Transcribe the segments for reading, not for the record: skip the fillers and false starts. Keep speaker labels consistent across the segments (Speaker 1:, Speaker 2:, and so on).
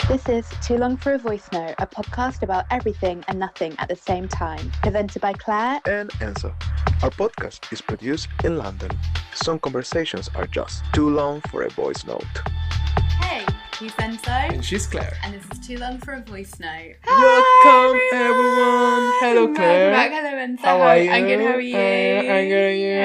Speaker 1: This is Too Long for a Voice Note, a podcast about everything and nothing at the same time. Presented by Claire
Speaker 2: and Enzo. Our podcast is produced in London. Some conversations are just too long for a voice note.
Speaker 3: Hey, he's Enzo.
Speaker 4: And she's Claire.
Speaker 3: And this is Too Long for a Voice Note.
Speaker 4: Welcome, everyone. Hello, Claire.
Speaker 3: Welcome back. Hello, Enzo.
Speaker 4: How are you?
Speaker 3: I'm good. How are you?
Speaker 4: I'm good.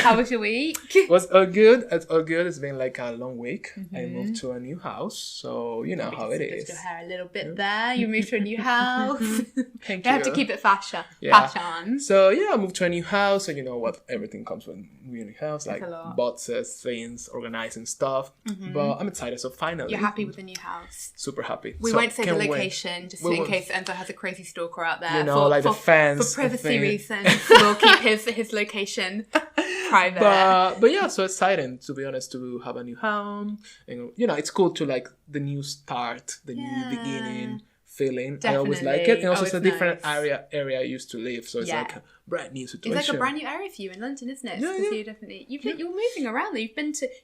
Speaker 3: How was your week?
Speaker 4: Was all good. It's all good. It's been like a long week. I moved to a new house, so you know how it
Speaker 3: Just
Speaker 4: is.
Speaker 3: your hair a little bit there. You moved to a new house.
Speaker 4: Thank
Speaker 3: You
Speaker 4: you.
Speaker 3: have to keep it fashion.
Speaker 4: Yeah.
Speaker 3: Fashion.
Speaker 4: So yeah, I moved to a new house, and you know what? Everything comes with a new house, like
Speaker 3: a lot.
Speaker 4: boxes, things, organizing stuff. But I'm excited. So finally,
Speaker 3: You're happy with the new house.
Speaker 4: super happy.
Speaker 3: We
Speaker 4: So
Speaker 3: won't say the
Speaker 4: can't wait.
Speaker 3: location, just
Speaker 4: We
Speaker 3: in
Speaker 4: won't.
Speaker 3: case Enzo has a crazy stalker out there.
Speaker 4: You know, like the fans
Speaker 3: For privacy
Speaker 4: thing.
Speaker 3: reasons, we'll keep his location private.
Speaker 4: But yeah, so exciting to be honest to have a new home, and you know it's cool to like the new start, the new beginning feeling. I always like it, and also it's a
Speaker 3: Definitely.
Speaker 4: different
Speaker 3: Nice.
Speaker 4: area I used to live, so it's
Speaker 3: Yeah.
Speaker 4: like a brand new
Speaker 3: It's
Speaker 4: situation.
Speaker 3: like a brand new area for you in London, isn't it?
Speaker 4: Yeah,
Speaker 3: Because
Speaker 4: yeah.
Speaker 3: you definitely you're moving around. Though. You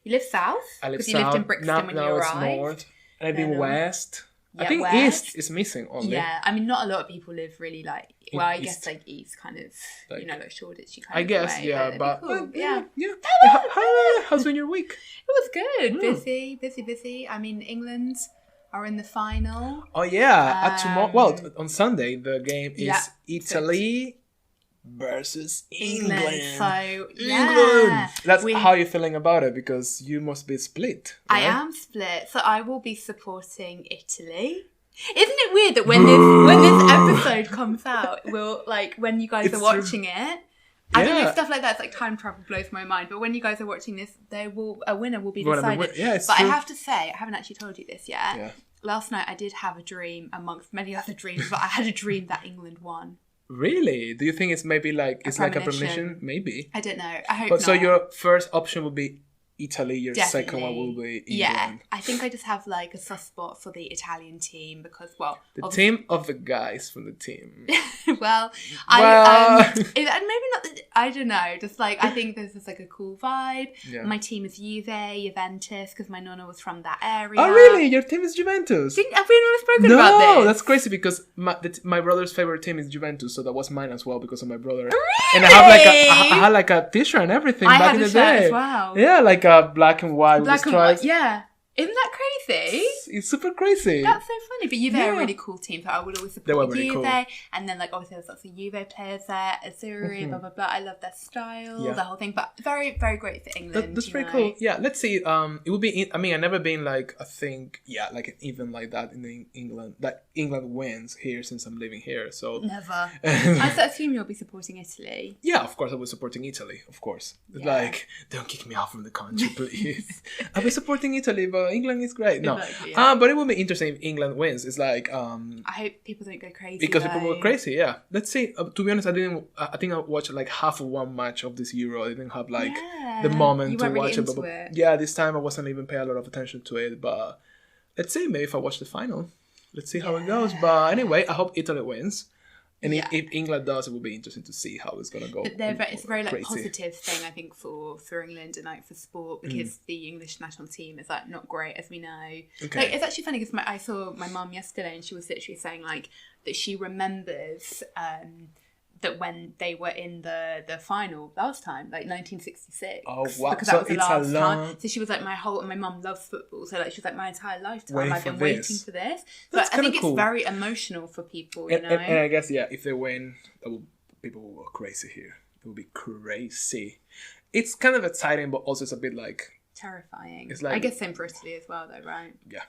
Speaker 3: live south.
Speaker 4: I live
Speaker 3: Because
Speaker 4: south.
Speaker 3: you lived in Brixton
Speaker 4: now,
Speaker 3: when
Speaker 4: now
Speaker 3: you
Speaker 4: it's
Speaker 3: arrived.
Speaker 4: north, and I've been
Speaker 3: Then,
Speaker 4: west. I
Speaker 3: yeah,
Speaker 4: think
Speaker 3: west.
Speaker 4: east is missing only.
Speaker 3: Yeah, I mean, not a lot of people live really like. Well, I guess
Speaker 4: east.
Speaker 3: like east, kind of,
Speaker 4: Like-
Speaker 3: like Shoreditch, kind
Speaker 4: I
Speaker 3: of.
Speaker 4: guess,
Speaker 3: way,
Speaker 4: yeah,
Speaker 3: it'd be
Speaker 4: but
Speaker 3: cool.
Speaker 4: yeah.
Speaker 3: yeah.
Speaker 4: How's been your week?
Speaker 3: It was good.
Speaker 4: Mm.
Speaker 3: Busy. I mean, England are in the final.
Speaker 4: Oh yeah, tomorrow. Well,
Speaker 3: Um,
Speaker 4: on Sunday the game is
Speaker 3: yeah,
Speaker 4: Italy versus England.
Speaker 3: So
Speaker 4: England.
Speaker 3: yeah,
Speaker 4: That's
Speaker 3: we-
Speaker 4: how you're feeling about it because you must be split.
Speaker 3: I
Speaker 4: right?
Speaker 3: am split, so I will be supporting Italy. Isn't it weird that when this episode comes out, we'll like when you guys
Speaker 4: It's
Speaker 3: are watching it, I don't know
Speaker 4: Yeah.
Speaker 3: if stuff like that, it's like time travel blows my mind. But when you guys are watching this, a winner will be
Speaker 4: Winner will
Speaker 3: decided.
Speaker 4: win. Yeah, it's
Speaker 3: but
Speaker 4: true.
Speaker 3: I have to say, I haven't actually told you this yet.
Speaker 4: Yeah.
Speaker 3: Last night I did have a dream amongst many other dreams, but I had a dream that England won.
Speaker 4: Really? Do you think it's maybe like it's like a
Speaker 3: premonition.
Speaker 4: premonition? Maybe.
Speaker 3: I don't know. I hope
Speaker 4: But
Speaker 3: not.
Speaker 4: so your first option would be Italy. Your second one will be England.
Speaker 3: Yeah, I think I just have like a soft spot for the Italian team because, well,
Speaker 4: The
Speaker 3: obviously-
Speaker 4: team of the guys from the team.
Speaker 3: well,
Speaker 4: Well-
Speaker 3: and maybe not. I don't know. Just like I think there's just like a cool vibe.
Speaker 4: Yeah.
Speaker 3: My team is Juventus, because my nonna was from that area.
Speaker 4: Oh really? Your team is Juventus?
Speaker 3: Have we never spoken about
Speaker 4: No,
Speaker 3: this?
Speaker 4: that's crazy because my brother's favorite team is Juventus, so that was mine as well because of my brother. And I have like I had like a T-shirt and everything
Speaker 3: I
Speaker 4: back
Speaker 3: had
Speaker 4: in
Speaker 3: a
Speaker 4: the
Speaker 3: shirt
Speaker 4: day.
Speaker 3: as well.
Speaker 4: Yeah, like a black and white
Speaker 3: Black
Speaker 4: with
Speaker 3: and
Speaker 4: stripes.
Speaker 3: white. Yeah, isn't that crazy?
Speaker 4: It's super crazy.
Speaker 3: That's so funny. But Juve are
Speaker 4: Yeah.
Speaker 3: a really cool team, so I would always
Speaker 4: They were
Speaker 3: support
Speaker 4: really
Speaker 3: Juve.
Speaker 4: cool.
Speaker 3: And then, like, obviously, there's lots of Juve players there, Azzurri, blah, blah, blah. I love their style,
Speaker 4: Yeah.
Speaker 3: the whole thing. But very, very great for England.
Speaker 4: That's
Speaker 3: you
Speaker 4: very
Speaker 3: know.
Speaker 4: cool. Yeah, let's see. It would be. I mean, I've never been like I think. Yeah, like an even like that in England. That England wins here since I'm living here. So
Speaker 3: Never. I assume you'll be supporting Italy.
Speaker 4: yeah, of course I was supporting Italy. Of course, It's
Speaker 3: Yeah.
Speaker 4: like don't kick me out from the country, please. I'll be supporting Italy, but England is great. No,
Speaker 3: Exactly, yeah.
Speaker 4: but it would be interesting if England wins. It's like
Speaker 3: I hope people don't go crazy.
Speaker 4: because
Speaker 3: though.
Speaker 4: people were crazy. Yeah, let's see. To be honest, I didn't. I think I watched like half of one match of this Euro. I didn't have like the
Speaker 3: Yeah.
Speaker 4: moment
Speaker 3: You
Speaker 4: to
Speaker 3: weren't really
Speaker 4: watch
Speaker 3: into
Speaker 4: But
Speaker 3: it.
Speaker 4: yeah, this time I wasn't even paying a lot of attention to it. But let's see. Maybe if I watch the final, let's see how it goes. But anyway, I hope Italy wins. And
Speaker 3: Yeah.
Speaker 4: if England does, it will be interesting to see how it's gonna go.
Speaker 3: But it's a very like
Speaker 4: Crazy.
Speaker 3: positive thing, I think, for England and like for sport, because the English national team is like not great, as we know.
Speaker 4: Okay.
Speaker 3: Like it's actually funny because I saw my mum yesterday and she was literally saying like that she remembers that when they were in the final last time, like 1966.
Speaker 4: Oh, wow.
Speaker 3: Because
Speaker 4: So
Speaker 3: that was the
Speaker 4: it's a
Speaker 3: last time.
Speaker 4: long-
Speaker 3: So she was like my mum loves football, so like she was like my entire lifetime
Speaker 4: Waiting
Speaker 3: I've
Speaker 4: for
Speaker 3: been
Speaker 4: this.
Speaker 3: waiting for this.
Speaker 4: That's
Speaker 3: But I think
Speaker 4: kinda cool.
Speaker 3: it's very emotional for people, you
Speaker 4: And,
Speaker 3: know.
Speaker 4: and I guess if they win, people will go crazy here. It will be crazy. It's kind of exciting, but also it's a bit like
Speaker 3: Terrifying.
Speaker 4: It's like-
Speaker 3: I guess same for Italy as well, though, right?
Speaker 4: yeah.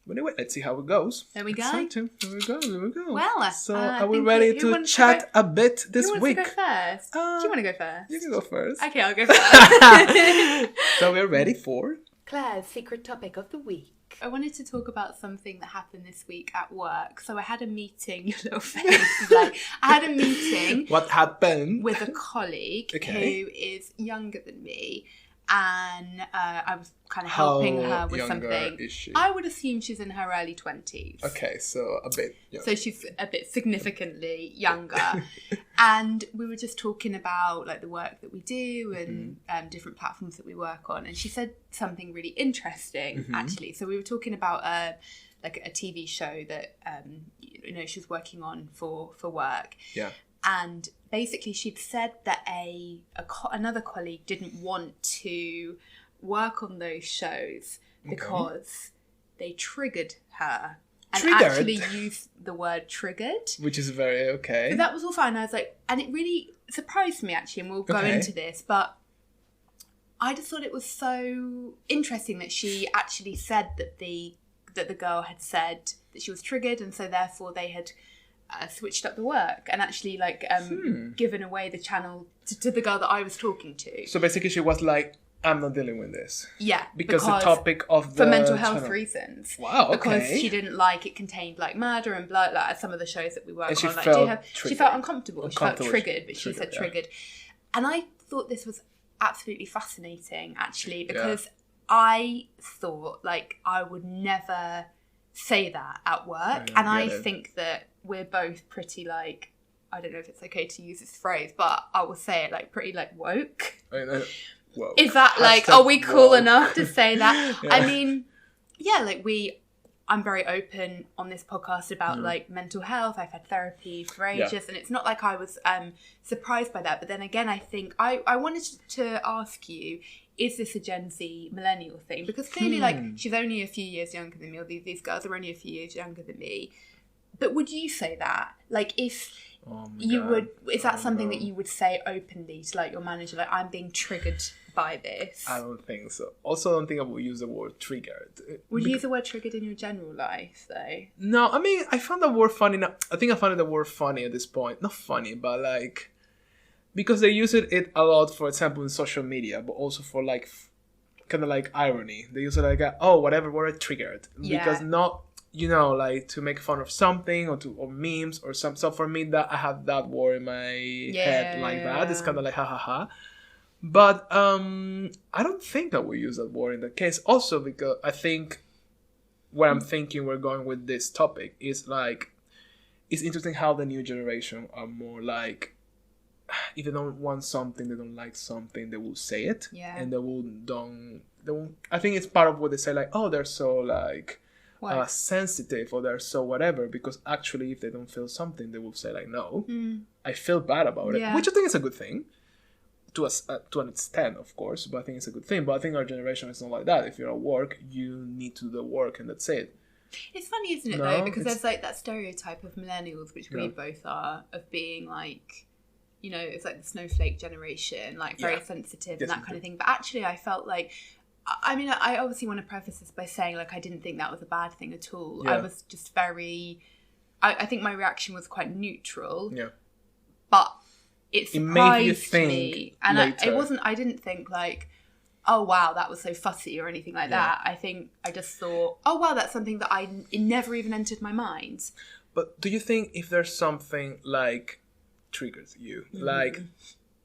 Speaker 4: But anyway, let's see how it goes.
Speaker 3: There we go.
Speaker 4: Exciting. There we go.
Speaker 3: Well,
Speaker 4: so
Speaker 3: I
Speaker 4: are we
Speaker 3: think
Speaker 4: ready
Speaker 3: who
Speaker 4: to
Speaker 3: wants to
Speaker 4: chat
Speaker 3: go-
Speaker 4: a bit this
Speaker 3: Who wants
Speaker 4: week?
Speaker 3: to go first? Do you want to go first?
Speaker 4: You can go first.
Speaker 3: Okay, I'll go first.
Speaker 4: So we're ready for.
Speaker 3: Claire's secret topic of the week. I wanted to talk about something that happened this week at work. So I had a meeting, your little face is like, I had a meeting
Speaker 4: What happened?
Speaker 3: with a colleague
Speaker 4: Okay.
Speaker 3: who is younger than me. And I was kind of
Speaker 4: How
Speaker 3: helping her with
Speaker 4: younger
Speaker 3: something.
Speaker 4: is she?
Speaker 3: I would assume she's in her early 20s.
Speaker 4: Okay, so a bit. Yeah.
Speaker 3: So she's a bit significantly younger. And we were just talking about like the work that we do and different platforms that we work on. And she said something really interesting, actually. So we were talking about a TV show that she was working on for work.
Speaker 4: Yeah.
Speaker 3: And basically she'd said that another colleague didn't want to work on those shows because they triggered her. And actually used the word triggered.
Speaker 4: Which is very okay.
Speaker 3: But that was all fine. I was like, and it really surprised me actually, and we'll go into this, but I just thought it was so interesting that she actually said that the girl had said that she was triggered, and so therefore they had switched up the work and actually given away the channel to the girl that I was talking to.
Speaker 4: So basically she was like, I'm not dealing with this.
Speaker 3: Yeah.
Speaker 4: Because the topic of the...
Speaker 3: For mental health reasons.
Speaker 4: Wow, okay.
Speaker 3: Because she didn't like it contained like murder and blood, like some of the shows that we work on.
Speaker 4: She
Speaker 3: she felt uncomfortable. She felt triggered, but she said triggered. And I thought this was absolutely fascinating, actually, because I thought, like, I would never say that at work. And I think that we're both pretty, like... I don't know if it's okay to use this phrase, but I will say it, like, pretty, like, woke.
Speaker 4: Woke.
Speaker 3: Is that like, are we cool enough to say that? I mean, like I'm very open on this podcast about like mental health. I've had therapy for ages and it's not like I was surprised by that. But then again, I think I wanted to ask you, is this a Gen Z millennial thing? Because clearly like she's only a few years younger than me, or these girls are only a few years younger than me. But would you say that? Like if is that something that you would say openly to like your manager? Like, I'm being triggered by this.
Speaker 4: I don't think so. Also, I don't think I would use the word triggered.
Speaker 3: Would you use the word triggered in your general life, though?
Speaker 4: No, I mean, I found the word funny. I think I found the word funny at this point. Not funny, but like... Because they use it a lot, for example, in social media, but also for like... kind of like irony. They use it like, whatever word triggered.
Speaker 3: Yeah.
Speaker 4: Because not... like to make fun of something or memes or some stuff. For me, that I have that word in my head like that. It's kind of like ha ha ha. But I don't think I would use that word in that case. Also because I think where I'm thinking we're going with this topic is like, it's interesting how the new generation are more like, if they don't want something, they don't like something, they will say it.
Speaker 3: Yeah.
Speaker 4: And they won't, I think it's part of what they say, like, oh, they're so like... sensitive, or they're so whatever, because actually if they don't feel something they will say like, no, I feel bad about it, which I think is a good thing to an extent, of course, but I think it's a good thing. But I think our generation is not like that. If you're at work, you need to do the work and that's it.
Speaker 3: It's funny, isn't it, though, because there's like that stereotype of millennials, which we both are, of being like, it's like the snowflake generation, like very sensitive and that kind of thing. But actually I felt like, I mean, I obviously want to preface this by saying, like, I didn't think that was a bad thing at all. Yeah. I was just very... I think my reaction was quite neutral. Yeah. But it surprised me. And I didn't think, like, oh, wow, that was so fussy or anything like that. I think I just thought, oh, wow, that's something that it never even entered my mind.
Speaker 4: But do you think if there's something, like, triggers you? Like...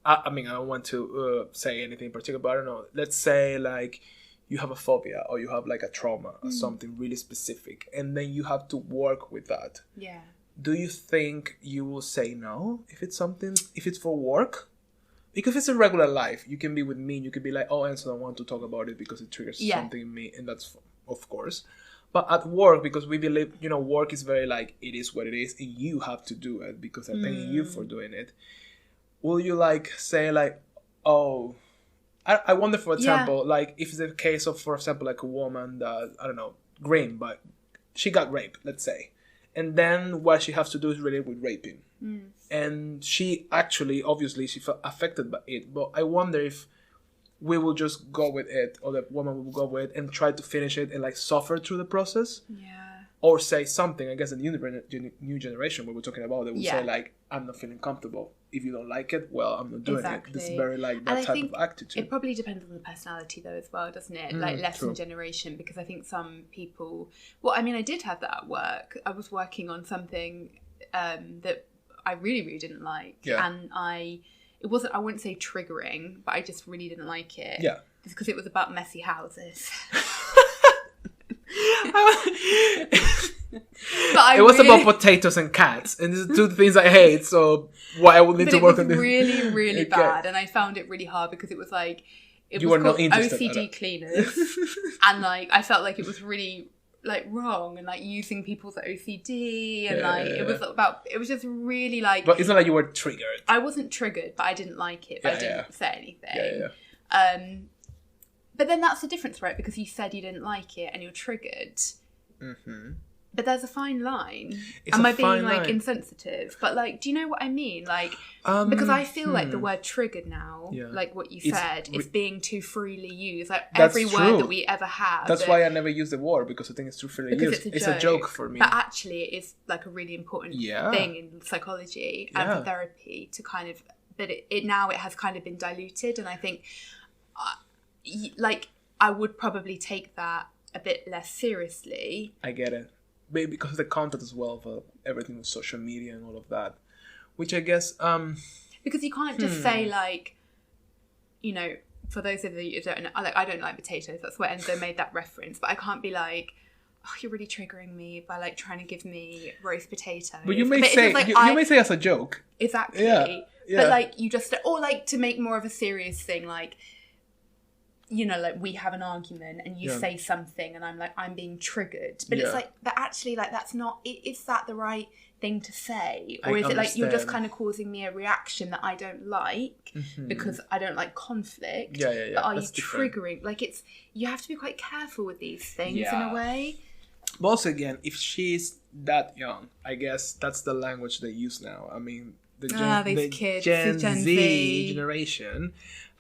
Speaker 4: I mean, I don't want to say anything in particular, but I don't know. Let's say, like, you have a phobia or you have, like, a trauma or something really specific, and then you have to work with that.
Speaker 3: Yeah.
Speaker 4: Do you think you will say no if it's for work? Because if it's a regular life, you can be with me and you can be like, oh, Enzo, I don't want to talk about it because it triggers something in me, and that's, of course. But at work, because we believe, work is very, like, it is what it is, and you have to do it because I'm paying you for doing it. Will you, like, say, like, oh... I wonder, for example, like, if it's a case of, for example, like, a woman that, I don't know, but she got raped, let's say. And then what she has to do is relate with raping. And she actually, obviously, she felt affected by it. But I wonder if we will just go with it, or the woman will go with it and try to finish it and, like, suffer through the process.
Speaker 3: Yeah.
Speaker 4: Or say something, I guess, the new generation, what we're talking about, they will say, like, I'm not feeling comfortable. If you don't like it, well, I'm not doing it. It's very, like, that type of attitude.
Speaker 3: It probably depends on the personality, though, as well, doesn't it? Like, less in generation, because I think some people... Well, I mean, I did have that at work. I was working on something that I really, really didn't like. Yeah. And I wouldn't say triggering, but I just really didn't like it. Yeah. Just because it was about messy houses. But
Speaker 4: it was about potatoes and cats, and these are two things I hate. So why I would need to work on this?
Speaker 3: Really, really bad, and I found it really hard because it was like it was called OCD cleaners, and like I felt like it was really like wrong and like using people's OCD and it was just really like.
Speaker 4: But it's not like you were triggered.
Speaker 3: I wasn't triggered, but I didn't like it. But I didn't say anything. But then that's the difference, right? Because you said you didn't like it and you're triggered. Mm-hmm. But there's a fine line. Am I being like insensitive? But like, do you know what I mean? Like, because I feel like the word triggered now, like what you said, is being too freely used. Like every word that we ever have.
Speaker 4: That's why I never use the word, because I think it's too freely used. It's a joke for me.
Speaker 3: But actually, it is like a really important thing in psychology and for therapy to kind of. But it now it has kind of been diluted, and I think, like, I would probably take that a bit less seriously.
Speaker 4: I get it. Maybe because of the content as well of everything with social media and all of that, which I guess
Speaker 3: because you can't just say like, you know, for those of you who don't know, like I don't like potatoes, that's where Enzo made that reference, but I can't be like, oh, you're really triggering me by like trying to give me roast potatoes.
Speaker 4: But you may say like, you may say as a joke.
Speaker 3: Exactly. Yeah. But like you just, or like to make more of a serious thing, like, you know, like we have an argument and you say something and I'm like, I'm being triggered. But it's like, but actually like that's not, is that the right thing to say? Or is it like you're just kind of causing me a reaction that I don't like because I don't like conflict? But are that's you triggering? Different. Like it's, you have to be quite careful with these things in a way.
Speaker 4: But also again, if she's that young, I guess that's the language they use now. I mean, the Gen Z generation.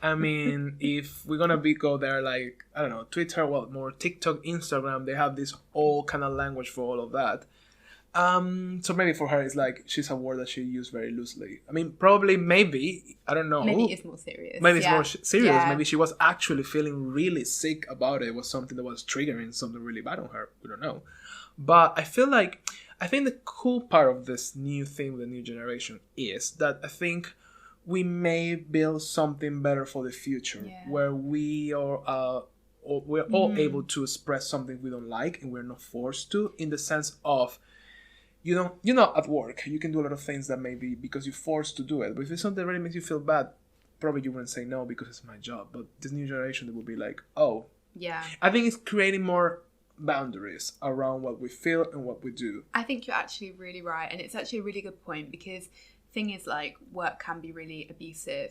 Speaker 4: I mean, if we're gonna go there, like, I don't know, Twitter, well, more TikTok, Instagram, they have this all kind of language for all of that. So maybe for her, it's like she's a word that she used very loosely. I mean, probably, maybe, I don't know.
Speaker 3: Maybe it's more serious.
Speaker 4: Maybe it's more serious. Yeah. Maybe she was actually feeling really sick about it. It was something that was triggering something really bad on her. We don't know. But I feel like, I think the cool part of this new thing with the new generation is that I think we may build something better for the future where we are we're all able to express something we don't like and we're not forced to, in the sense of you're not at work, you can do a lot of things that maybe because you're forced to do it, but if it's something that really makes you feel bad, probably you wouldn't say no because it's my job. But this new generation, they will be like, oh yeah, I think it's creating more boundaries around what we feel and what we do.
Speaker 3: I think you're actually really right, and it's actually a really good point, because thing is, like, work can be really abusive.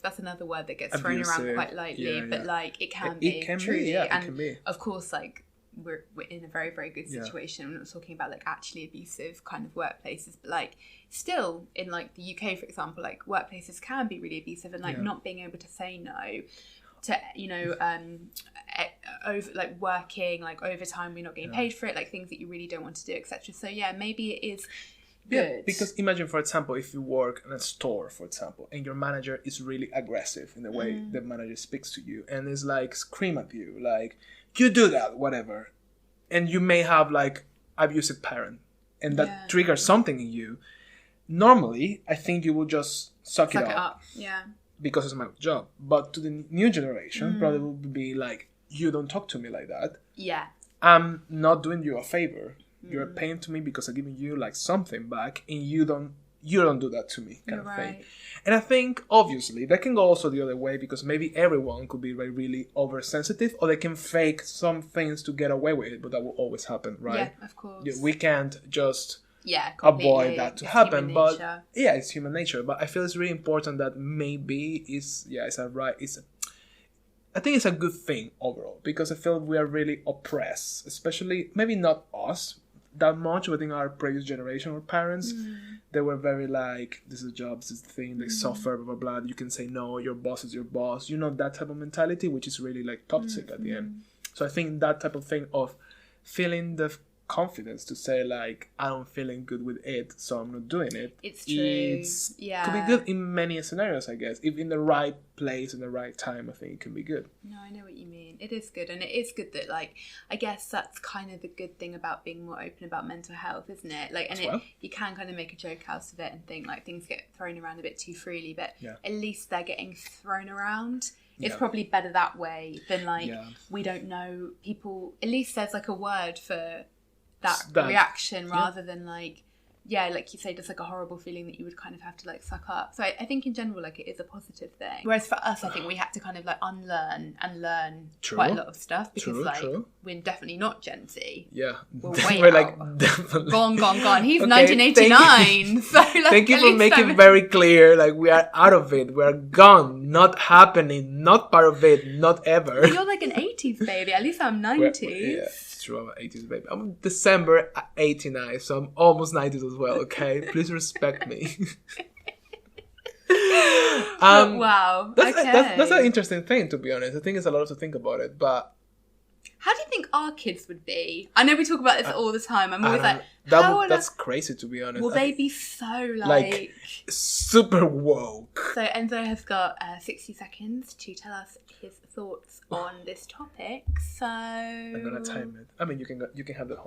Speaker 3: That's another word that gets thrown around quite lightly, but like it can be truly. And it can be. Of course, like we're in a very, very good situation. We're not talking about like actually abusive kind of workplaces, but like still in like the UK, for example, like workplaces can be really abusive, and like not being able to say no to, you know, over like working like overtime, we're not getting paid for it, like things that you really don't want to do, etc. So yeah, maybe it is good. Yeah,
Speaker 4: because imagine, for example, if you work in a store, for example, and your manager is really aggressive in the way the manager speaks to you, and is like scream at you, like, you do that, whatever. And you may have like abusive parent, and that triggers something in you. Normally, I think you will just suck it up. Yeah. Because it's my job. But to the new generation, probably will be like, you don't talk to me like that. Yeah. I'm not doing you a favor. You're a pain to me because I'm giving you like something back, and you don't do that to me, kind of thing. And I think obviously that can go also the other way, because maybe everyone could be like really oversensitive, or they can fake some things to get away with it, but that will always happen, right?
Speaker 3: Yeah, of course.
Speaker 4: We can't just avoid that to happen, but it's human nature. But I feel it's really important that maybe I think it's a good thing overall, because I feel we are really oppressed, especially maybe not us that much, but I think our previous generation or parents, they were very like, this is a job, this is the thing, they suffer, blah, blah, blah, you can say no, your boss is your boss, that type of mentality, which is really like toxic at the end. So I think that type of thing of feeling the confidence to say like, I don't feeling good with it, so I'm not doing it.
Speaker 3: It's true.
Speaker 4: Could be good in many scenarios, I guess. If in the right place and the right time, I think it can be good.
Speaker 3: No, I know what you mean. It is good, and it is good that, like, I guess that's kind of the good thing about being more open about mental health, isn't it? Like, and you can kind of make a joke out of it and think like things get thrown around a bit too freely, but at least they're getting thrown around. It's probably better that way than like we don't know people. At least there's like a word for that reaction rather than like, yeah, like you say, just like a horrible feeling that you would kind of have to like suck up. So I think in general, like it is a positive thing. Whereas for us, I think we had to kind of like unlearn and learn quite a lot of stuff because we're definitely not Gen Z.
Speaker 4: Yeah.
Speaker 3: We're like definitely gone. He's 1989. So like,
Speaker 4: thank you for making very clear, like we are out of it. We are gone. Not happening. Not part of it. Not ever.
Speaker 3: You're like an 80s baby. At least I'm 90s.
Speaker 4: I'm an 80s baby. I'm December 89, so I'm almost 90s as well, okay? Please respect me.
Speaker 3: Wow.
Speaker 4: That's an interesting thing, to be honest. I think it's a lot to think about it, but...
Speaker 3: How do you think our kids would be? I know we talk about this all the time. I'm always like...
Speaker 4: That's crazy, to be honest.
Speaker 3: Will they be so like...
Speaker 4: super woke.
Speaker 3: So Enzo has got 60 seconds to tell us his thoughts on this topic. So
Speaker 4: I'm gonna time it. I mean, you can have the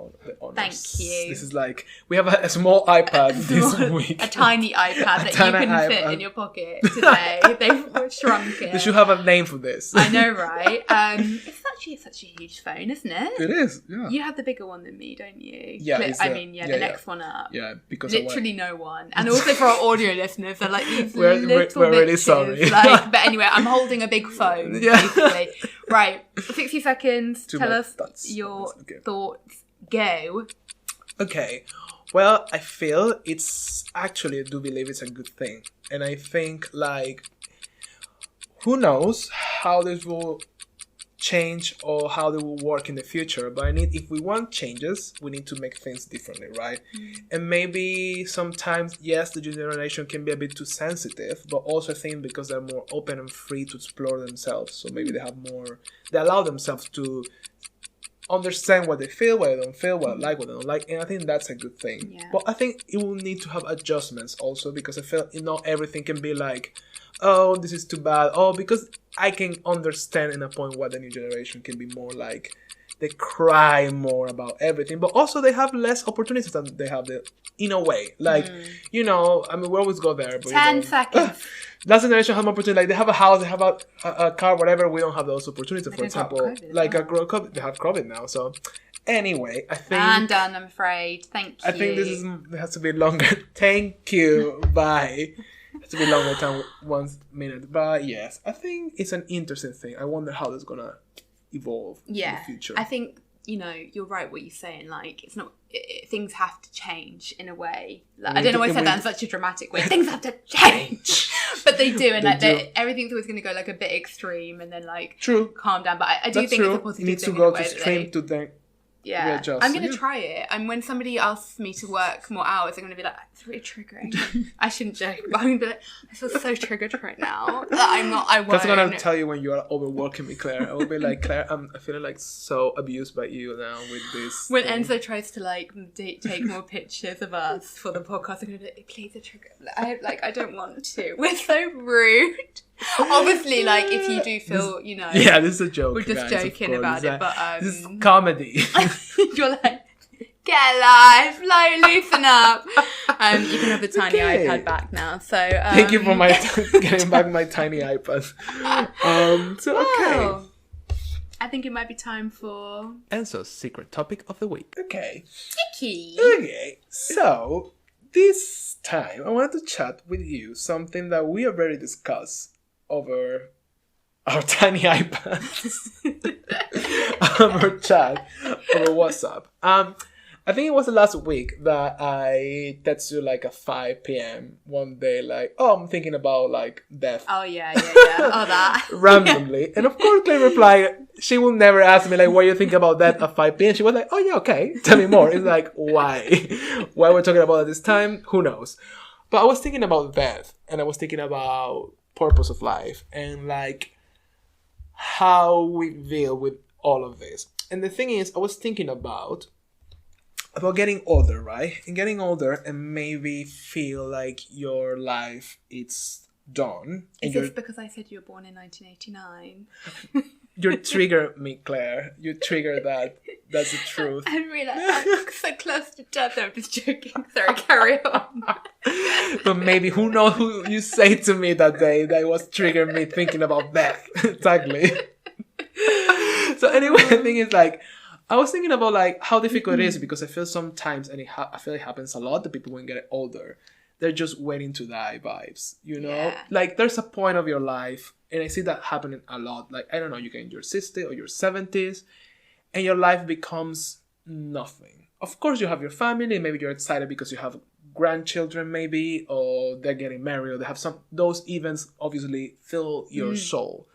Speaker 4: honors.
Speaker 3: Thank you.
Speaker 4: This is like we have a small iPad this week.
Speaker 3: A tiny iPad that you can fit in your pocket today. They've shrunk it.
Speaker 4: They should have a name for this.
Speaker 3: I know, right? It's actually such a huge phone, isn't it?
Speaker 4: It is. Yeah.
Speaker 3: You have the bigger one than me, don't you?
Speaker 4: Yeah.
Speaker 3: The next one up.
Speaker 4: Yeah, because
Speaker 3: literally no one. And also for our audio listeners, they're like these
Speaker 4: we're really
Speaker 3: bitches.
Speaker 4: sorry.
Speaker 3: Like, but anyway, I'm holding a big phone. Yeah. Basically. Right. 60 seconds. Tell us your thoughts. Go.
Speaker 4: Okay. Well, I feel it's actually, I do believe it's a good thing. And I think, like, who knows how this will change or how they will work in the future, but if we want changes, we need to make things differently, right? And maybe sometimes, yes, the generation can be a bit too sensitive, but also I think because they're more open and free to explore themselves, so maybe they allow themselves to understand what they feel, what they don't feel, what they don't like, and I think that's a good thing. But I think it will need to have adjustments also, because I feel not everything can be like, oh, this is too bad. Oh, because I can understand in a point why the new generation can be more like, they cry more about everything, but also they have less opportunities than they have in a way. Like, you know, I mean, we always go there. But
Speaker 3: 10 seconds.
Speaker 4: Last generation have more opportunity. Like, they have a house, they have a car, whatever. We don't have those opportunities, for example. Like, they have COVID now, so... Anyway, I think...
Speaker 3: I'm done, I'm afraid. Thank you.
Speaker 4: I think it has to be longer. Thank you. Bye. It has to be longer than 1 minute. But yes, I think it's an interesting thing. I wonder how that's going to evolve in the future.
Speaker 3: I think, you know, you're right what you're saying. Like, it's not... things have to change in a way. Like, I don't know why I said that in such a dramatic way. Things have to change. But they do. And like, everything's always going to go like a bit extreme and then like...
Speaker 4: True.
Speaker 3: Calm down. But I do think it's a positive thing.
Speaker 4: You need to go to extreme to then...
Speaker 3: Yeah,
Speaker 4: readjust.
Speaker 3: I'm going to try it. And when somebody asks me to work more hours, I'm going to be like, it's really triggering. I shouldn't joke, but I'm going to be like, I feel so triggered right now. That I won't.
Speaker 4: That's what I'm tell you when you are overworking me, Claire. I will be like, Claire, I'm feeling like so abused by you now with this.
Speaker 3: When Enzo tries to like take more pictures of us for the podcast, I'm going to be like, please, a trigger. I don't want to. We're so rude. Obviously, like, if you do feel, you know...
Speaker 4: Yeah, this is a joke,
Speaker 3: we're just joking about it, but...
Speaker 4: This is comedy.
Speaker 3: You're like, get alive, like, loosen up. You can have the tiny iPad back now, so...
Speaker 4: Thank you for getting back my tiny iPad. Okay.
Speaker 3: I think it might be time for...
Speaker 4: Enzo's secret topic of the week. Okay.
Speaker 3: Sticky.
Speaker 4: Okay, so... This time, I wanted to chat with you something that we already discussed over our tiny iPads, our chat, over WhatsApp. I think it was the last week that I texted you like at 5 p.m. one day, like, oh, I'm thinking about like death.
Speaker 3: Oh, yeah. Oh, that.
Speaker 4: Randomly. And of course, Claire replied, she will never ask me like, what you think about that at 5 p.m. She was like, oh, yeah, okay. Tell me more. It's like, why? Why we're talking about it this time? Who knows? But I was thinking about death, and I was thinking about purpose of life and like how we deal with all of this. And the thing is, I was thinking about getting older, right? And getting older and maybe feel like your life is done.
Speaker 3: Is this because I said you were born in 1989?
Speaker 4: You trigger me, Claire. You trigger that. That's the truth.
Speaker 3: I realised I'm so close to death. I'm just joking. Sorry, carry on.
Speaker 4: But maybe, who knows who you say to me that day that was triggering me thinking about death. Exactly. So anyway, the thing is like, I was thinking about like how difficult it is, because I feel sometimes, and I feel it happens a lot, that people when get older, they're just waiting to die vibes, you know? Yeah. Like there's a point of your life, and I see that happening a lot. Like, I don't know, you get in your 60s or your 70s, and your life becomes nothing. Of course, you have your family, maybe you're excited because you have grandchildren maybe, or they're getting married, or they have those events obviously fill your soul.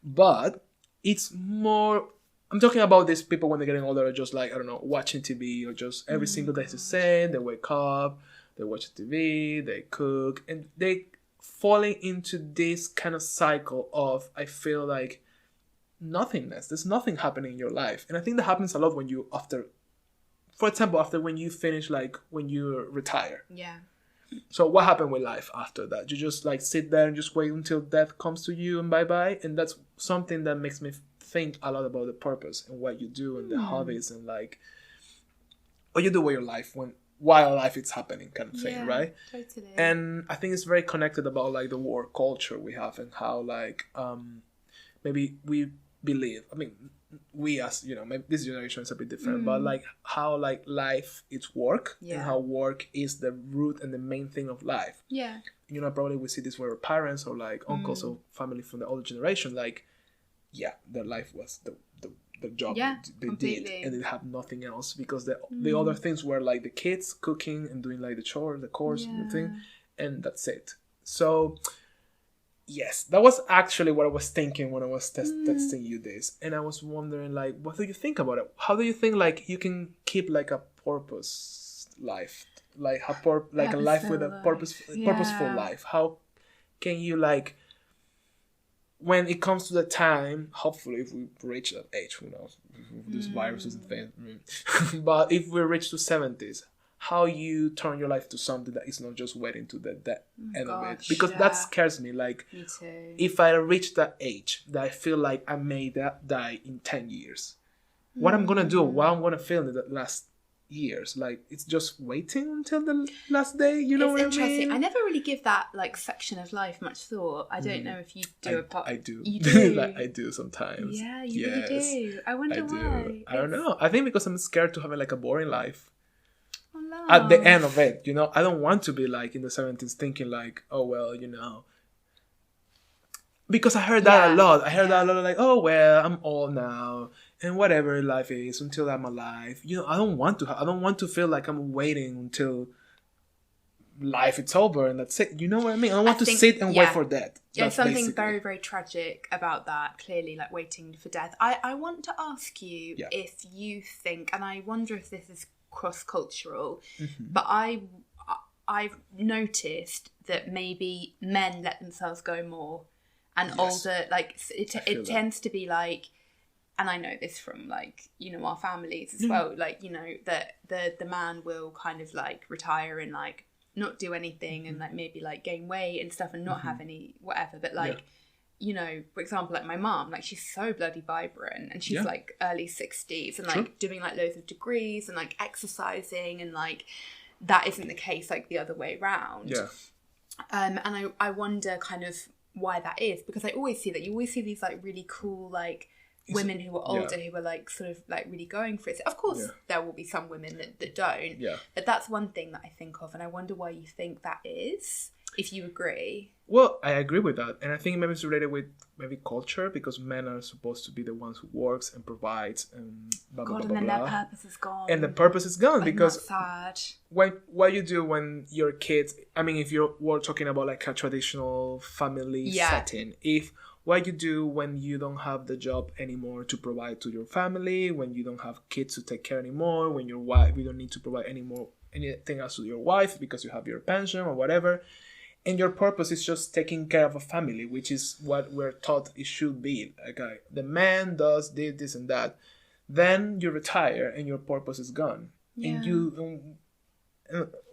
Speaker 4: But it's more, I'm talking about these people when they're getting older, are just like, I don't know, watching TV, or just every single day it's the same. They wake up, they watch TV, they cook, and they falling into this kind of cycle of, I feel like, nothingness. There's nothing happening in your life. And I think that happens a lot when you, for example, after when you finish, like when you retire.
Speaker 3: Yeah.
Speaker 4: So what happened with life after that? You just like sit there and just wait until death comes to you and bye-bye? And that's something that makes me think a lot about the purpose and what you do and the hobbies and like what you do with your life while life is happening, kind of thing, right?
Speaker 3: Totally.
Speaker 4: And I think it's very connected about like the work culture we have, and how like maybe we believe, I mean, we as, you know, maybe this generation is a bit different, but like how like life is work, and how work is the root and the main thing of life.
Speaker 3: Yeah.
Speaker 4: You know, probably we see this with our parents or like uncles or family from the older generation, like, yeah, their life was the job they completely did, and they have nothing else, because the other things were like the kids cooking and doing like the chores, the course, the thing, and that's it. So yes, that was actually what I was thinking when I was texting you this, and I was wondering like, what do you think about it? How do you think like you can keep like a purpose life, like a life with a purposeful life? How can you like, when it comes to the time, hopefully if we reach that age, who knows, this virus isn't thing, but if we reach to 70s, how you turn your life to something that is not just waiting to the end of it, because that scares me. Like,
Speaker 3: me too.
Speaker 4: If I reach that age that I feel like I may die in 10 years, what I'm gonna do, what I'm gonna feel in the last years, like it's just waiting until the last day, you know? It's what
Speaker 3: interesting.
Speaker 4: I mean?
Speaker 3: I never really give that like section of life much thought. I don't know if you do
Speaker 4: I do.
Speaker 3: You do.
Speaker 4: Like, I do sometimes.
Speaker 3: Yeah, you really do. I wonder why.
Speaker 4: I don't know. I think because I'm scared to have like a boring life.
Speaker 3: Oh, no.
Speaker 4: At the end of it, you know, I don't want to be like in the 70s thinking like, oh well, you know, because I heard that a lot. I heard that a lot, like, oh well, I'm old now, and whatever life is until I'm alive. You know, I don't want to feel like I'm waiting until life is over and that's it. You know what I mean? I don't want to sit and wait for death.
Speaker 3: Yeah, something very, very tragic about that. Clearly, like waiting for death. I want to ask you if you think, and I wonder if this is cross-cultural, but I've noticed that maybe men let themselves go more, and older, like it tends to be like, and I know this from like, you know, our families as well, like, you know, that the man will kind of like retire and like not do anything and like maybe like gain weight and stuff and not have any whatever, but like you know, for example, like my mom, like she's so bloody vibrant and she's like early 60s and like doing like loads of degrees and like exercising, and like that isn't the case like the other way around. And I wonder kind of why that is, because I always see that you always see these like really cool like women who are older who are like sort of like really going for it. Of course there will be some women that don't, but that's one thing that I think of, and I wonder why you think that is, if you agree.
Speaker 4: Well, I agree with that, and I think maybe it's related with maybe culture, because men are supposed to be the ones who works and provides and blah blah blah blah.
Speaker 3: And then their purpose is gone.
Speaker 4: And the purpose is gone, because
Speaker 3: sad.
Speaker 4: What you do when your kids, I mean, if we're talking about like a traditional family setting, if what you do when you don't have the job anymore to provide to your family, when you don't have kids to take care anymore, when your wife, you don't need to provide anything else to your wife because you have your pension or whatever, and your purpose is just taking care of a family, which is what we're taught it should be. Like the man does this and that. Then you retire and your purpose is gone. And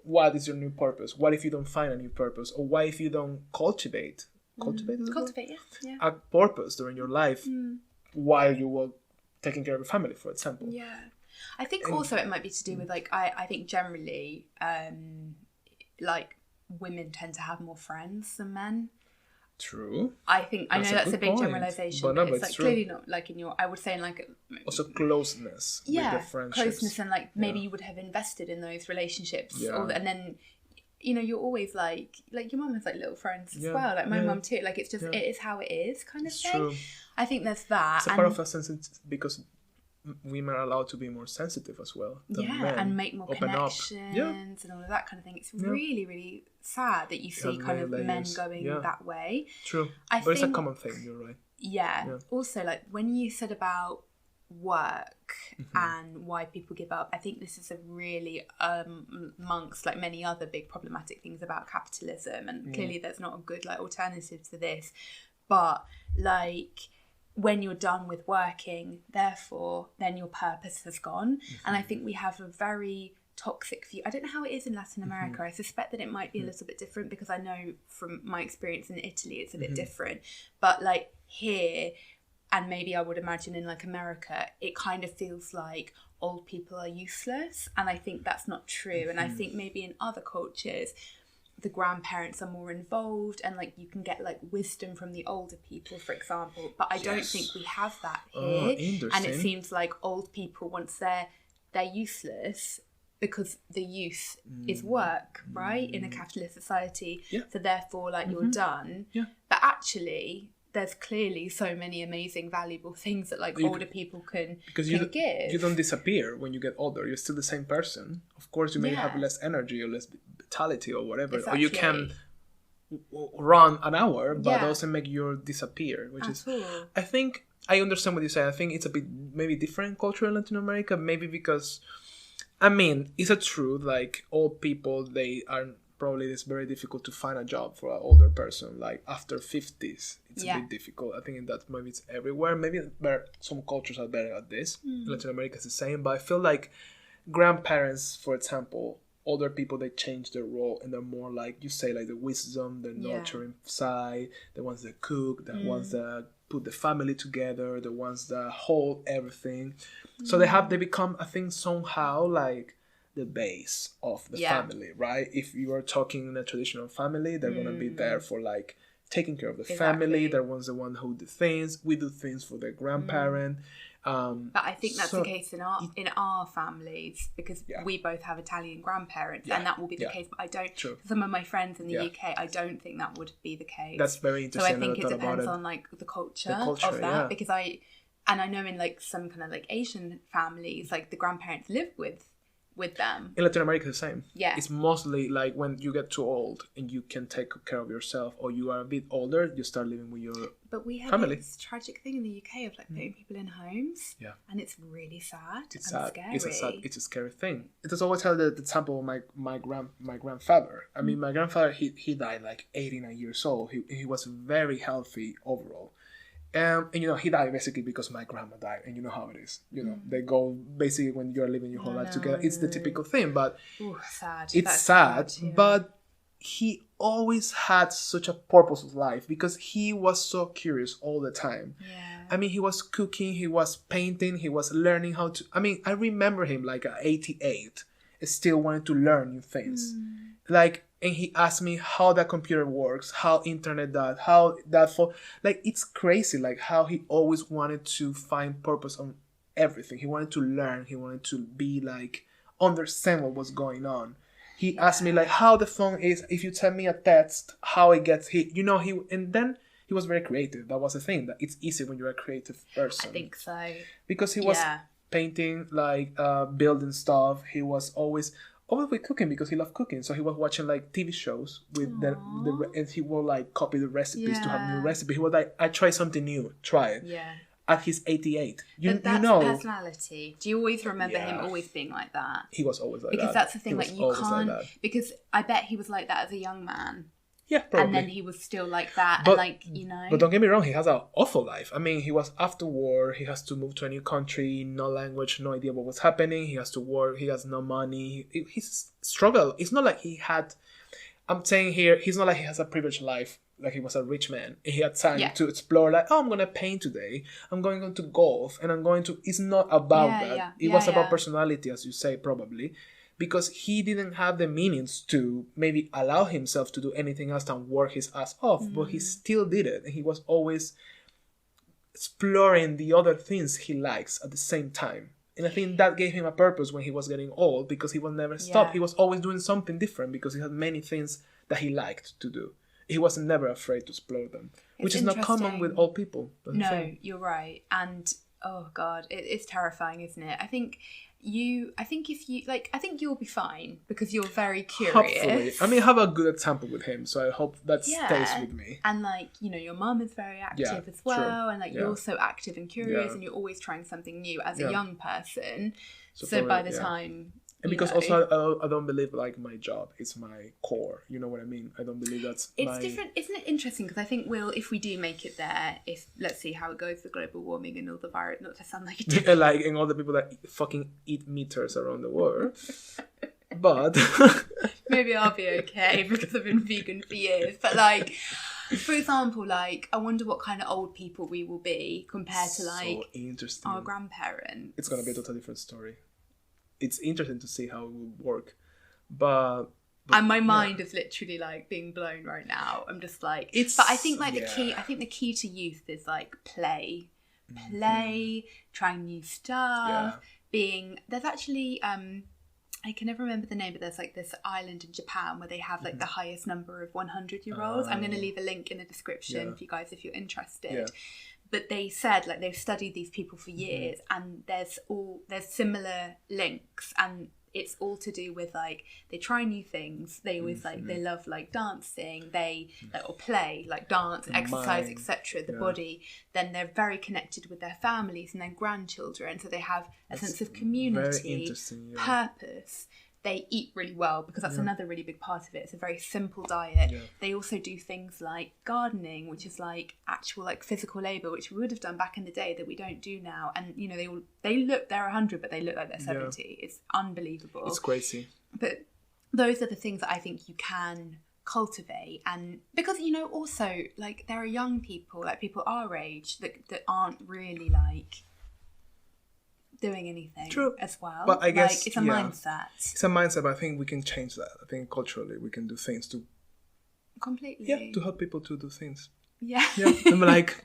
Speaker 4: what is your new purpose? What if you don't find a new purpose? Or what if you don't cultivate a purpose during your life while you were taking care of a family, for example?
Speaker 3: I think also it might be to do with like I think generally like women tend to have more friends than men.
Speaker 4: True.
Speaker 3: I think I know that's a big
Speaker 4: point.
Speaker 3: generalization,
Speaker 4: but
Speaker 3: it's like
Speaker 4: true.
Speaker 3: clearly not like in your. I would say in like
Speaker 4: also closeness. With the friendships.
Speaker 3: Closeness, and like maybe you would have invested in those relationships, and then you're always like your mum has like little friends as well. Like my mum too. Like it's just it is how it is kind of thing.
Speaker 4: True.
Speaker 3: I think there's that.
Speaker 4: It's a part of us because women are allowed to be more sensitive as well. Men
Speaker 3: and make more connections and all of that kind of thing. It's really, really sad that you see kind of men going that way.
Speaker 4: True. But it's a common thing, you're right.
Speaker 3: Yeah. Also, like when you said about work and why people give up, I think this is a really amongst like many other big problematic things about capitalism, and clearly there's not a good like alternative to this, but like when you're done with working, therefore, then your purpose has gone. And I think we have a very toxic view. I don't know how it is in Latin America. I suspect that it might be a little bit different, because I know from my experience in Italy, it's a bit different. But like here, and maybe I would imagine in like America, it kind of feels like old people are useless. And I think that's not true. And I think maybe in other cultures, the grandparents are more involved, and like you can get like wisdom from the older people, for example, but I don't think we have that here. And it seems like old people, once they're useless, because the youth is work, right, in a capitalist society, so therefore like you're done. But actually there's clearly so many amazing, valuable things that like older people can give.
Speaker 4: You don't disappear when you get older. You're still the same person. Of course, you may have less energy or less vitality or whatever, or you can run an hour, but it doesn't make you disappear. Which is, I think I understand what you say. I think it's a bit maybe different culture in Latin America. Maybe because, I mean, it's a truth. Like old people, they are. Probably it's very difficult to find a job for an older person. Like after 50s, it's a bit difficult. I think that maybe it's everywhere. Maybe some cultures are better at this. Latin America is the same, but I feel like grandparents, for example, older people, they change their role and they're more like you say, like the wisdom, the nurturing side, the ones that cook, the ones that put the family together, the ones that hold everything. So they become, I think, somehow like the base of the family, right? If you are talking in a traditional family, they're gonna be there for like taking care of the family. They're the one who do things. We do things for their grandparent.
Speaker 3: But I think that's the case in our families, because we both have Italian grandparents, and that will be the case. But I don't. For some of my friends in the UK, I don't think that would be the case.
Speaker 4: That's very interesting.
Speaker 3: So I think it depends on like the culture of that, because I know in like some kind of like Asian families, like the grandparents live with them.
Speaker 4: In Latin America, the same.
Speaker 3: Yeah.
Speaker 4: It's mostly like when you get too old and you can take care of yourself, or you are a bit older, you start living with your
Speaker 3: But we have
Speaker 4: family.
Speaker 3: This tragic thing in the UK of like putting people in homes. Yeah. And it's really sad. It's
Speaker 4: sad.
Speaker 3: Scary.
Speaker 4: It's a scary thing. It does always tell the example of my grandfather. I mean, my grandfather, he died like 89 years old. He was very healthy overall. And you know, he died basically because my grandma died, and you know how it is. You know, they go basically when you're living your whole life together. It's the typical thing, but
Speaker 3: sad.
Speaker 4: It's sad. But he always had such a purposeful life because he was so curious all the time.
Speaker 3: Yeah.
Speaker 4: I mean, he was cooking, he was painting, he was learning how to. I mean, I remember him like at 88, still wanting to learn new things, like. And he asked me how that computer works, how internet does, how that for like it's crazy, like how he always wanted to find purpose on everything. He wanted to learn. He wanted to be like understand what was going on. He asked me like how the phone is. If you send me a text, how it gets hit. You know, and then he was very creative. That was the thing. That it's easy when you're a creative person.
Speaker 3: I think so.
Speaker 4: Because he was painting, like building stuff. He was always with cooking because he loved cooking, so he was watching like TV shows with the and he will like copy the recipes to have new recipes. He was like, I try something new, try it.
Speaker 3: Yeah.
Speaker 4: At his 88,
Speaker 3: you know, personality. Do you always remember him always being like that?
Speaker 4: He was always like
Speaker 3: because
Speaker 4: that.
Speaker 3: That's the thing, like you can't. Because I bet he was like that as a young man.
Speaker 4: Yeah, probably.
Speaker 3: And then he was still like that, and like, you know.
Speaker 4: But don't get me wrong, he has an awful life. I mean, he was after war, he has to move to a new country, no language, no idea what was happening. He has to work, he has no money. He's struggled. It's not like he had, I'm saying here, he's not like he has a privileged life, like he was a rich man. He had time to explore, like, oh, I'm going to paint today. I'm going to golf, and I'm going to, it's not about that. It was about personality, as you say, probably. because he didn't have the means to maybe allow himself to do anything else than work his ass off, but he still did it. And he was always exploring the other things he likes at the same time. And I think that gave him a purpose when he was getting old, because he was never stopped. He was always doing something different because he had many things that he liked to do. He wasn't never afraid to explore them, which is not common with old people.
Speaker 3: No, you're right. And oh God, it's terrifying, isn't it? I think you'll be fine because you're very curious.
Speaker 4: Hopefully. I mean, I have a good example with him, so I hope that stays with me.
Speaker 3: And like, you know, your mum is very active as well, and like you're also active and curious, and you're always trying something new as a young person. So by the time...
Speaker 4: And because also I don't believe like my job is my core. You know what I mean? I don't believe that's
Speaker 3: different. Isn't it interesting? Because I think if we do make it there, let's see how it goes with global warming and all the virus, not to sound like it
Speaker 4: like, and all the people that fucking eat meters around the world. But
Speaker 3: maybe I'll be okay because I've been vegan for years. But like, for example, like I wonder what kind of old people we will be compared to like our grandparents.
Speaker 4: It's gonna be a totally different story. It's interesting to see how it will work, but
Speaker 3: and my mind is literally like being blown right now. I'm just like, but I think like the key to youth is like play, trying new stuff, there's actually I can never remember the name, but there's like this island in Japan where they have like the highest number of 100-year-olds. I'm going to leave a link in the description for you guys if you're interested. But they said like they've studied these people for years, and there's similar links, and it's all to do with like they try new things. They always they love like dancing. They or play like dance, exercise, etc. The body. Then they're very connected with their families and their grandchildren, so they have a sense of community, purpose. They eat really well because that's another really big part of it. It's a very simple diet. They also do things like gardening, which is like actual like physical labour, which we would have done back in the day that we don't do now. And you know, they're 100, but they look like they're 70. It's unbelievable.
Speaker 4: It's crazy.
Speaker 3: But those are the things that I think you can cultivate, and because you know also like there are young people, like people our age that aren't really like doing anything as well.
Speaker 4: But I guess
Speaker 3: like, it's a mindset.
Speaker 4: It's a mindset, but I think we can change that. I think culturally we can do things to
Speaker 3: completely
Speaker 4: to help people to do things.
Speaker 3: I'm
Speaker 4: like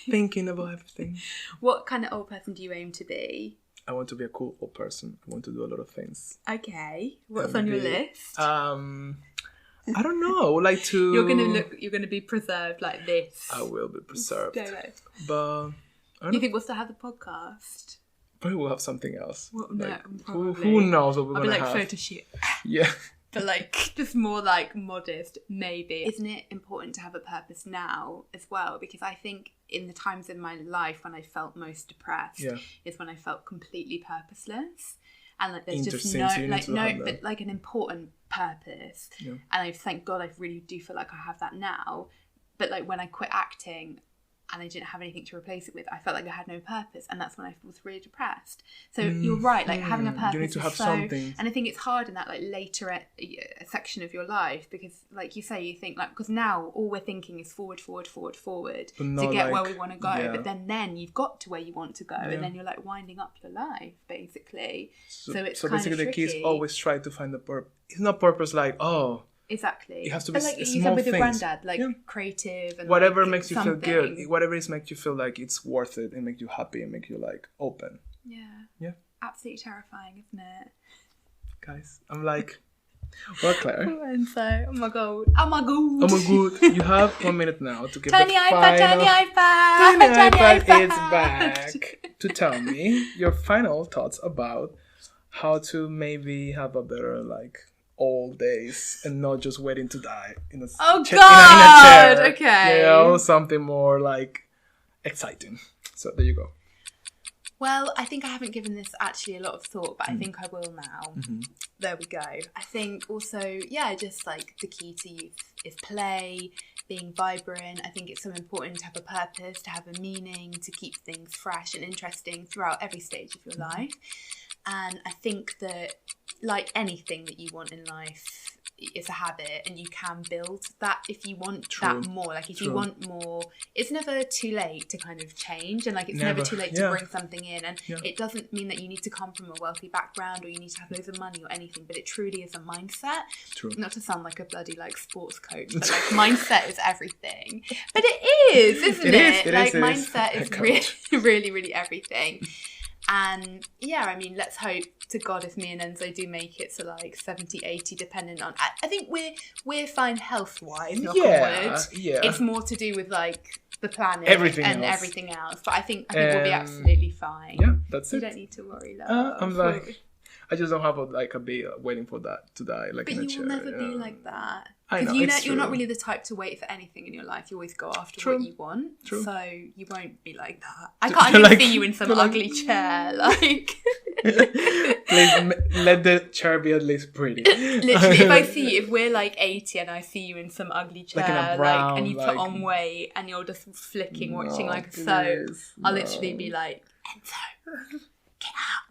Speaker 4: thinking about everything.
Speaker 3: What kind of old person do you aim to be?
Speaker 4: I want to be a cool old person. I want to do a lot of things.
Speaker 3: Okay, what's on your list?
Speaker 4: I don't know. Like to
Speaker 3: you're gonna be preserved like this.
Speaker 4: I will be preserved. But
Speaker 3: you think we'll still have the podcast?
Speaker 4: Probably we'll have something else.
Speaker 3: Well,
Speaker 4: like,
Speaker 3: no,
Speaker 4: who knows what we're going to have.
Speaker 3: I'll be like photo shoot.
Speaker 4: Yeah.
Speaker 3: But like just more like modest, maybe. Isn't it important to have a purpose now as well? Because I think in the times in my life when I felt most depressed is when I felt completely purposeless. And like there's just but like an important purpose. Yeah. And I thank God I really do feel like I have that now. But like when I quit acting and I didn't have anything to replace it with, I felt like I had no purpose, and that's when I was really depressed. So you're right, like having a purpose,
Speaker 4: you need to have something.
Speaker 3: And I think it's hard in that like later section of your life, because like you say, you think like, because now all we're thinking is forward to get where we want to go, but then you've got to where you want to go, and then you're like winding up your life basically. So it's kind
Speaker 4: basically
Speaker 3: of tricky.
Speaker 4: The kids always try to find the purpose. It's not purpose like
Speaker 3: exactly.
Speaker 4: It has to be
Speaker 3: like
Speaker 4: small
Speaker 3: you said with your
Speaker 4: things.
Speaker 3: granddad, like creative and
Speaker 4: whatever
Speaker 3: like,
Speaker 4: makes you
Speaker 3: something.
Speaker 4: feel good. Whatever makes you feel like it's worth it and make you happy and make you like open.
Speaker 3: Yeah. Absolutely terrifying, isn't it?
Speaker 4: Guys, I'm like, well, Claire.
Speaker 3: Oh my god.
Speaker 4: You have 1 minute now to give
Speaker 3: Tiny
Speaker 4: the
Speaker 3: iPad.
Speaker 4: Tiny iPad is back to tell me your final thoughts about how to maybe have a better like old days and not just waiting to die in a
Speaker 3: God!
Speaker 4: In a chair.
Speaker 3: Okay.
Speaker 4: You know, something more like exciting. So there you go.
Speaker 3: Well, I think I haven't given this actually a lot of thought, but I think I will now. There we go. I think also, just like the key to youth is play, being vibrant. I think it's so important to have a purpose, to have a meaning, to keep things fresh and interesting throughout every stage of your life. And I think that like anything that you want in life, it's a habit, and you can build that if you want that more. Like if you want more, it's never too late to kind of change, and like it's never too late to bring something in, and it doesn't mean that you need to come from a wealthy background or you need to have loads of money or anything, but it truly is a mindset. Not to sound like a bloody like sports coach, but like mindset is everything. But it is, isn't it? Like mindset is really, really everything. And yeah, I mean, let's hope to God if me and Enzo do make it to like 70, 80, depending on... I think we're fine health-wise, knock on wood. Yeah. It's more to do with like the planet and everything else. But I think we'll be absolutely fine.
Speaker 4: Yeah, that's it.
Speaker 3: You don't need to worry, love.
Speaker 4: I'm like... I just don't have a baby waiting for that to die. Like,
Speaker 3: but
Speaker 4: in a
Speaker 3: you
Speaker 4: chair.
Speaker 3: will never be like that.
Speaker 4: Because
Speaker 3: you're not really the type to wait for anything in your life. You always go after what you want. So you won't be like that. I can't even see you in some ugly chair. Like,
Speaker 4: please let the chair be at least pretty.
Speaker 3: Literally, if we're like 80 and I see you in some ugly chair,
Speaker 4: like in a brown,
Speaker 3: and you put on weight and you're just flicking, watching like a soap, I'll literally be like, Enzo, get up.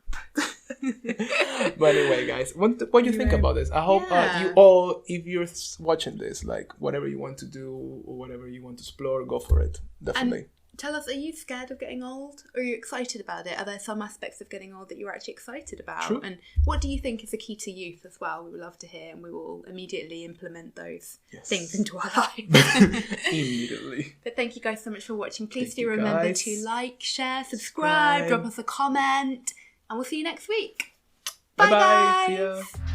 Speaker 4: But anyway, guys, what do you think about this? I hope you all, if you're watching this, like whatever you want to do or whatever you want to explore, go for it. Definitely.
Speaker 3: And tell us, are you scared of getting old? Or are you excited about it? Are there some aspects of getting old that you're actually excited about?
Speaker 4: True.
Speaker 3: And what do you think is the key to youth as well? We would love to hear, and we will immediately implement those things into our lives.
Speaker 4: Immediately.
Speaker 3: But thank you guys so much for watching. Please do remember to like, share, subscribe, drop us a comment. And we'll see you next week. Bye,
Speaker 4: Bye-bye.
Speaker 3: guys.
Speaker 4: See ya.